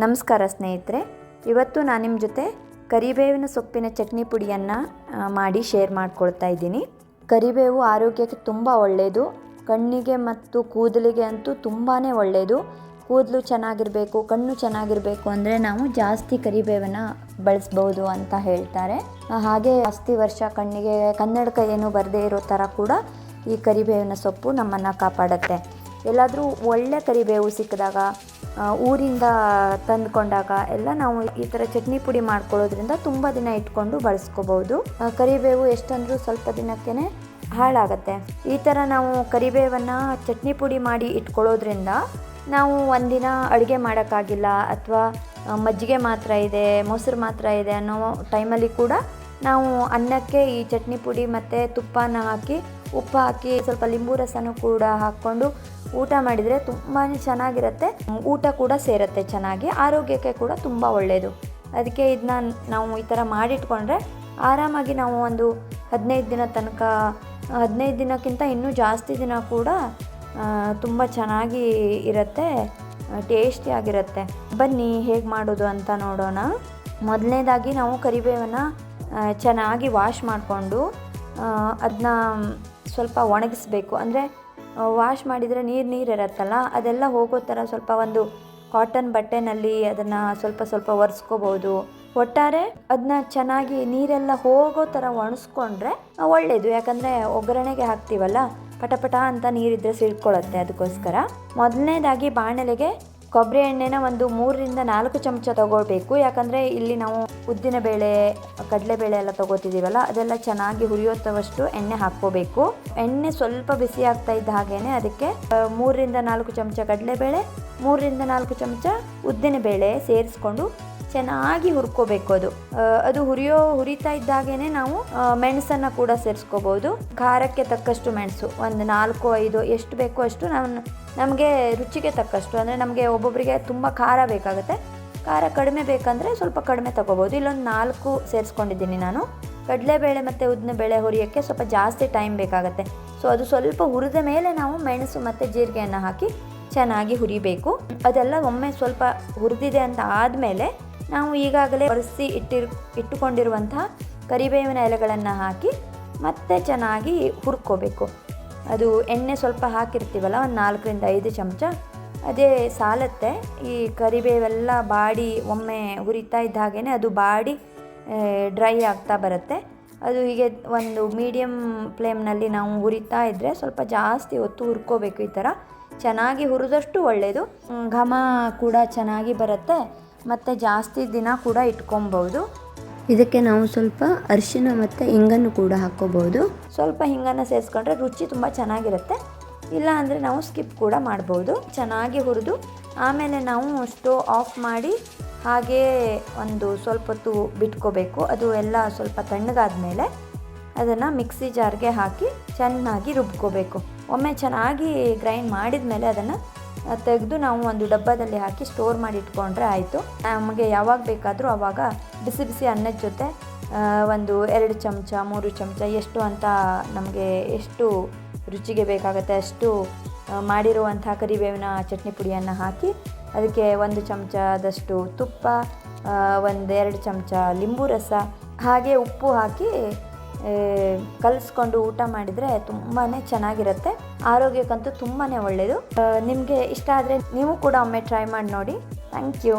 ನಮಸ್ಕಾರ ಸ್ನೇಹಿತರೆ, ಇವತ್ತು ನಾನು ನಿಮ್ಮ ಜೊತೆ ಕರಿಬೇವಿನ ಸೊಪ್ಪಿನ ಚಟ್ನಿ ಪುಡಿಯನ್ನು ಮಾಡಿ ಶೇರ್ ಮಾಡ್ಕೊಳ್ತಾ ಇದ್ದೀನಿ. ಕರಿಬೇವು ಆರೋಗ್ಯಕ್ಕೆ ತುಂಬ ಒಳ್ಳೆಯದು. ಕಣ್ಣಿಗೆ ಮತ್ತು ಕೂದಲಿಗೆ ಅಂತೂ ತುಂಬಾ ಒಳ್ಳೆಯದು. ಕೂದಲು ಚೆನ್ನಾಗಿರಬೇಕು, ಕಣ್ಣು ಚೆನ್ನಾಗಿರಬೇಕು ಅಂದರೆ ನಾವು ಜಾಸ್ತಿ ಕರಿಬೇವನ್ನು ಬಳಸ್ಬೋದು ಅಂತ ಹೇಳ್ತಾರೆ. ಹಾಗೆ ಜಾಸ್ತಿ ವರ್ಷ ಕಣ್ಣಿಗೆ ಕನ್ನಡಕ ಏನು ಬರದೇ ಇರೋ ಥರ ಕೂಡ ಈ ಕರಿಬೇವಿನ ಸೊಪ್ಪು ನಮ್ಮನ್ನು ಕಾಪಾಡುತ್ತೆ. ಎಲ್ಲಾದರೂ ಒಳ್ಳೆ ಕರಿಬೇವು ಸಿಕ್ಕಿದಾಗ, ಊರಿಂದ ತಂದುಕೊಂಡಾಗ ಎಲ್ಲ ನಾವು ಈ ಥರ ಚಟ್ನಿ ಪುಡಿ ಮಾಡ್ಕೊಳ್ಳೋದ್ರಿಂದ ತುಂಬ ದಿನ ಇಟ್ಕೊಂಡು ಬಳಸ್ಕೋಬೋದು. ಕರಿಬೇವು ಎಷ್ಟಂದ್ರೂ ಸ್ವಲ್ಪ ದಿನಕ್ಕೇ ಹಾಳಾಗತ್ತೆ. ಈ ಥರ ನಾವು ಕರಿಬೇವನ್ನು ಚಟ್ನಿ ಪುಡಿ ಮಾಡಿ ಇಟ್ಕೊಳ್ಳೋದ್ರಿಂದ ನಾವು ಒಂದಿನ ಅಡುಗೆ ಮಾಡೋಕ್ಕಾಗಿಲ್ಲ ಅಥವಾ ಮಜ್ಜಿಗೆ ಮಾತ್ರ ಇದೆ, ಮೊಸರು ಮಾತ್ರ ಇದೆ ಅನ್ನೋ ಟೈಮಲ್ಲಿ ಕೂಡ ನಾವು ಅನ್ನಕ್ಕೆ ಈ ಚಟ್ನಿ ಪುಡಿ ಮತ್ತು ತುಪ್ಪನ ಹಾಕಿ, ಉಪ್ಪು ಹಾಕಿ, ಸ್ವಲ್ಪ ಲಿಂಬು ರಸನೂ ಕೂಡ ಹಾಕ್ಕೊಂಡು ಊಟ ಮಾಡಿದರೆ ತುಂಬಾ ಚೆನ್ನಾಗಿರುತ್ತೆ. ಊಟ ಕೂಡ ಸೇರುತ್ತೆ ಚೆನ್ನಾಗಿ, ಆರೋಗ್ಯಕ್ಕೆ ಕೂಡ ತುಂಬ ಒಳ್ಳೆಯದು. ಅದಕ್ಕೆ ಇದನ್ನ ನಾವು ಈ ಥರ ಮಾಡಿಟ್ಕೊಂಡ್ರೆ ಆರಾಮಾಗಿ ನಾವು ಒಂದು 15 ದಿನ ತನಕ, 15 ದಿನಕ್ಕಿಂತ ಇನ್ನೂ ಜಾಸ್ತಿ ದಿನ ಕೂಡ ತುಂಬ ಚೆನ್ನಾಗಿ ಇರುತ್ತೆ, ಟೇಸ್ಟಿಯಾಗಿರುತ್ತೆ. ಬನ್ನಿ ಹೇಗೆ ಮಾಡೋದು ಅಂತ ನೋಡೋಣ. ಮೊದಲನೇದಾಗಿ ನಾವು ಕರಿಬೇವನ್ನು ಚೆನ್ನಾಗಿ ವಾಶ್ ಮಾಡಿಕೊಂಡು ಅದನ್ನ ಸ್ವಲ್ಪ ಒಣಗಿಸ್ಬೇಕು. ಅಂದರೆ ವಾಶ್ ಮಾಡಿದರೆ ನೀರು ಇರುತ್ತಲ್ಲ, ಅದೆಲ್ಲ ಹೋಗೋ ಥರ ಸ್ವಲ್ಪ ಒಂದು ಕಾಟನ್ ಬಟ್ಟೆನಲ್ಲಿ ಅದನ್ನು ಸ್ವಲ್ಪ ಒರೆಸ್ಕೋಬೋದು. ಒಟ್ಟಾರೆ ಅದನ್ನ ಚೆನ್ನಾಗಿ ನೀರೆಲ್ಲ ಹೋಗೋ ಥರ ಒಣಸ್ಕೊಂಡ್ರೆ ಒಳ್ಳೆಯದು. ಯಾಕಂದರೆ ಒಗ್ಗರಣೆಗೆ ಹಾಕ್ತೀವಲ್ಲ, ಪಟಪಟ ಅಂತ ನೀರಿದ್ರೆ ಸಿಡ್ಕೊಳ್ಳುತ್ತೆ. ಅದಕ್ಕೋಸ್ಕರ ಮೊದಲನೇದಾಗಿ ಬಾಣಲೆಗೆ ಕೊಬ್ಬರಿ ಎಣ್ಣೆನ ಒಂದು 3-4 ಚಮಚ ತೊಗೊಳ್ಬೇಕು. ಯಾಕಂದರೆ ಇಲ್ಲಿ ನಾವು ಉದ್ದಿನಬೇಳೆ, ಕಡಲೆಬೇಳೆ ಎಲ್ಲ ತೊಗೋತಿದ್ದೀವಲ್ಲ, ಅದೆಲ್ಲ ಚೆನ್ನಾಗಿ ಹುರಿಯೋತ್ತವಷ್ಟು ಎಣ್ಣೆ ಹಾಕ್ಕೋಬೇಕು. ಎಣ್ಣೆ ಸ್ವಲ್ಪ ಬಿಸಿ ಆಗ್ತಾ ಇದ್ದ ಹಾಗೇನೆ ಅದಕ್ಕೆ 3-4 ಚಮಚ ಕಡಲೆಬೇಳೆ, 3-4 ಚಮಚ ಉದ್ದಿನಬೇಳೆ ಸೇರಿಸ್ಕೊಂಡು ಚೆನ್ನಾಗಿ ಹುರ್ಕೋಬೇಕು. ಅದು ಹುರಿತಾ ಇದ್ದಾಗೇನೆ ನಾವು ಮೆಣಸನ್ನು ಕೂಡ ಸೇರಿಸ್ಕೋಬೋದು. ಖಾರಕ್ಕೆ ತಕ್ಕಷ್ಟು ಮೆಣಸು ಒಂದು 4-5 ಎಷ್ಟು ಬೇಕೋ ಅಷ್ಟು, ನಮಗೆ ರುಚಿಗೆ ತಕ್ಕಷ್ಟು. ಅಂದರೆ ನಮಗೆ ಒಬ್ಬೊಬ್ಬರಿಗೆ ತುಂಬ ಖಾರ ಬೇಕಾಗುತ್ತೆ, ಖಾರ ಕಡಿಮೆ ಬೇಕಂದರೆ ಸ್ವಲ್ಪ ಕಡಿಮೆ ತಗೋಬೋದು. ಇಲ್ಲೊಂದು 4 ಸೇರಿಸ್ಕೊಂಡಿದ್ದೀನಿ ನಾನು. ಕಡಲೆಬೇಳೆ ಮತ್ತು ಉದ್ದಿನಬೇಳೆ ಹುರಿಯೋಕ್ಕೆ ಸ್ವಲ್ಪ ಜಾಸ್ತಿ ಟೈಮ್ ಬೇಕಾಗುತ್ತೆ. ಸೊ ಅದು ಸ್ವಲ್ಪ ಹುರಿದ ಮೇಲೆ ನಾವು ಮೆಣಸು ಮತ್ತು ಜೀರಿಗೆಯನ್ನು ಹಾಕಿ ಚೆನ್ನಾಗಿ ಹುರಿಬೇಕು. ಅದೆಲ್ಲ ಒಮ್ಮೆ ಸ್ವಲ್ಪ ಹುರಿದಿದೆ ಅಂತ ಆದಮೇಲೆ ನಾವು ಈಗಾಗಲೇ ಒರೆಸಿ ಇಟ್ಟುಕೊಂಡಿರುವಂತಹ ಕರಿಬೇವಿನ ಎಲೆಗಳನ್ನು ಹಾಕಿ ಮತ್ತೆ ಚೆನ್ನಾಗಿ ಹುರ್ಕೋಬೇಕು. ಅದು ಎಣ್ಣೆ ಸ್ವಲ್ಪ ಹಾಕಿರ್ತೀವಲ್ಲ, ಒಂದು 4-5 ಚಮಚ, ಅದೇ ಸಾಲತ್ತೆ. ಈ ಕರಿಬೇವೆಲ್ಲ ಬಾಡಿ ಒಮ್ಮೆ ಹುರಿತಾ ಇದ್ದ ಹಾಗೇ ಅದು ಬಾಡಿ ಡ್ರೈ ಆಗ್ತಾ ಬರುತ್ತೆ. ಅದು ಹೀಗೆ ಒಂದು ಮೀಡಿಯಮ್ ಫ್ಲೇಮ್ನಲ್ಲಿ ನಾವು ಹುರಿತಾ ಇದ್ದರೆ ಸ್ವಲ್ಪ ಜಾಸ್ತಿ ಹೊತ್ತು ಹುರ್ಕೋಬೇಕು. ಈ ಥರ ಚೆನ್ನಾಗಿ ಹುರಿದಷ್ಟು ಒಳ್ಳೆಯದು. ಘಮ ಕೂಡ ಚೆನ್ನಾಗಿ ಬರುತ್ತೆ ಮತ್ತು ಜಾಸ್ತಿ ದಿನ ಕೂಡ ಇಟ್ಕೊಬೋದು. ಇದಕ್ಕೆ ನಾವು ಸ್ವಲ್ಪ ಅರಿಶಿನ ಮತ್ತು ಹಿಂಗನ್ನು ಕೂಡ ಹಾಕ್ಕೋಬೋದು. ಸ್ವಲ್ಪ ಹಿಂಗನ್ನು ಸೇರಿಸ್ಕೊಂಡ್ರೆ ರುಚಿ ತುಂಬ ಚೆನ್ನಾಗಿರುತ್ತೆ. ಇಲ್ಲ ಅಂದರೆ ನಾವು ಸ್ಕಿಪ್ ಕೂಡ ಮಾಡ್ಬೋದು. ಚೆನ್ನಾಗಿ ಹುರಿದು ಆಮೇಲೆ ನಾವು ಸ್ಟವ್ ಆಫ್ ಮಾಡಿ ಹಾಗೇ ಒಂದು ಸ್ವಲ್ಪ ಹೊತ್ತು ಬಿಟ್ಕೋಬೇಕು. ಅದು ಎಲ್ಲ ಸ್ವಲ್ಪ ತಣ್ಣಗಾದ ಮೇಲೆ ಅದನ್ನು ಮಿಕ್ಸಿ ಜಾರ್ಗೆ ಹಾಕಿ ಚೆನ್ನಾಗಿ ರುಬ್ಕೋಬೇಕು. ಒಮ್ಮೆ ಚೆನ್ನಾಗಿ ಗ್ರೈಂಡ್ ಮಾಡಿದ ಮೇಲೆ ಅದನ್ನು ತೆಗೆದು ನಾವು ಒಂದು ಡಬ್ಬದಲ್ಲಿ ಹಾಕಿ ಸ್ಟೋರ್ ಮಾಡಿ ಇಟ್ಕೊಂಡ್ರೆ ಆಯಿತು. ನಮಗೆ ಯಾವಾಗ ಬೇಕಾದರೂ ಆವಾಗ ಬಿಸಿ ಬಿಸಿ ಅನ್ನದ ಜೊತೆ ಒಂದು 2 ಚಮಚ 3 ಚಮಚ ಎಷ್ಟು ಅಂತ ನಮಗೆ ಎಷ್ಟು ರುಚಿಗೆ ಬೇಕಾಗುತ್ತೆ ಅಷ್ಟು ಮಾಡಿರುವಂಥ ಕರಿಬೇವಿನ ಚಟ್ನಿ ಪುಡಿಯನ್ನು ಹಾಕಿ ಅದಕ್ಕೆ 1 ಚಮಚದಷ್ಟು ತುಪ್ಪ, 1-2 ಚಮಚ ಲಿಂಬು ರಸ, ಹಾಗೆ ಉಪ್ಪು ಹಾಕಿ ಕಲಿಸ್ಕೊಂಡು ಊಟ ಮಾಡಿದರೆ ತುಂಬಾ ಚೆನ್ನಾಗಿರುತ್ತೆ. ಆರೋಗ್ಯಕ್ಕಂತೂ ತುಂಬಾ ಒಳ್ಳೆಯದು. ನಿಮಗೆ ಇಷ್ಟ ಆದರೆ ನೀವು ಕೂಡ ಒಮ್ಮೆ ಟ್ರೈ ಮಾಡಿ ನೋಡಿ. Thank you.